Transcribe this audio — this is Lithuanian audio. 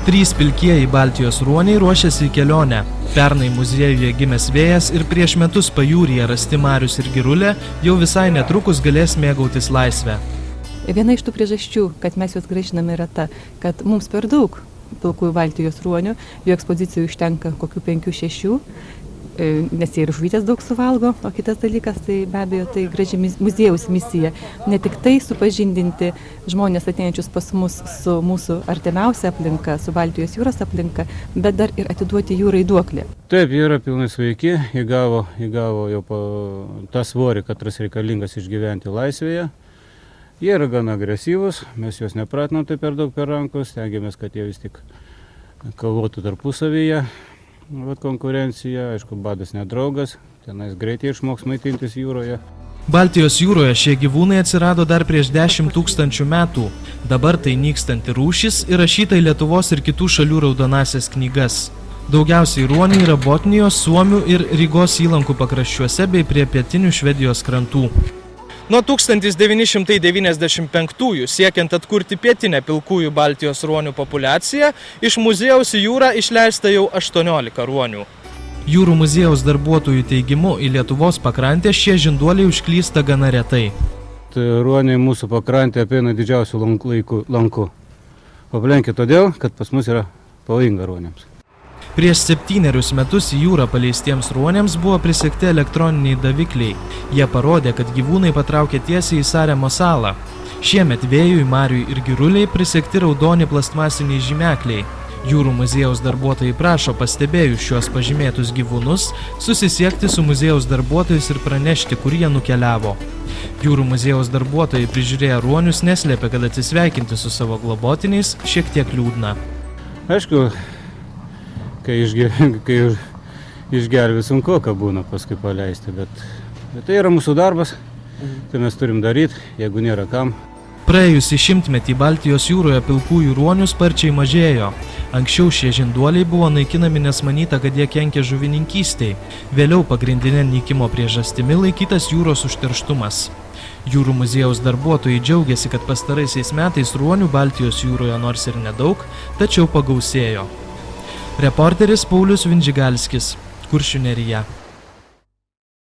3 pilkieji Baltijos ruoniai ruošiasi į kelionę. Pernai muziejuje gimęs vėjas ir prieš metus pajūryje rasti Marius ir Girulė jau visai netrukus galės mėgautis laisvę. Viena iš tų priežasčių, kad mes juos grąžiname, yra ta, kad mums per daug pilkųjų Baltijos ruonių, jų ekspozicijų užtenka kokių 5-6, nes jie ir žuvytės daug suvalgo, o kitas dalykas, tai be abejo, tai graži muziejaus misija. Ne tik tai supažindinti žmonės ateinančius pas mus su mūsų artimiausia aplinka, su Baltijos jūros aplinka, bet dar ir atiduoti jų raiduoklį. Taip, jie yra pilnai sveiki, įgavo jau tą svorį, katras reikalingas išgyventi laisvėje. Jie yra gana agresyvus, mes juos nepratinam tai per daug per rankus, stengiamės, kad jie vis tik kovotų tarpusavyje. Konkurencija, aišku, badas nedraugas, tenais greitai išmoks maitintis jūroje. Baltijos jūroje šie gyvūnai atsirado dar prieš 10 000 metų. Dabar tai nykstanti rūšis įrašyta į Lietuvos ir kitų šalių raudonąsias knygas. Daugiausiai ruoniai yra Botnijos, Suomių ir Rygos įlankų pakraščiuose bei prie pietinių Švedijos krantų. Nuo 1995-ųjų, siekiant atkurti pietinę pilkųjų Baltijos ruonių populiaciją, iš muziejaus į jūrą išleista jau 18 ruonių. Jūrų muziejaus darbuotojų teigimu, į Lietuvos pakrantę šie žinduoliai užklysta gana retai. Ruoniai mūsų pakrantę apeina didžiausių lankų. Aplenkia todėl, kad pas mus yra pavojinga ruoniams. Prieš 7 metus į jūrą paleistiems ruoniams buvo prisegti elektroniniai davikliai. Jie parodė, kad gyvūnai patraukė tiesiai į Saremo salą. Šiemet Vėjui, Mariui ir Giruliai prisegti raudoni plastmasiniai žymekliai. Jūrų muziejaus darbuotojai prašo pastebėjus šiuos pažymėtus gyvūnus susisiekti su muziejaus darbuotojais ir pranešti, kur jie nukeliavo. Jūrų muziejaus darbuotojai prižiūrėję ruonius neslėpė, kad atsisveikinti su savo globotiniais šiek tiek liūdna. Aišku, kai išgelbė sunkoka būna paskui paleisti, bet tai yra mūsų darbas, tai mes turim daryti, jeigu nėra kam. Praėjusį 100-metį Baltijos jūroje pilkųjų ruonių sparčiai mažėjo. Anksčiau šie žinduoliai buvo naikinami, nes manyta, kad jie kenkia žuvininkystei. Vėliau pagrindinė nykimo priežastimi laikytas jūros užterštumas. Jūrų muziejaus darbuotojai džiaugiasi, kad pastaraisiais metais ruonių Baltijos jūroje nors ir nedaug, tačiau pagausėjo. Reporteris Paulius Vindžigalskis, Kuršių nerija.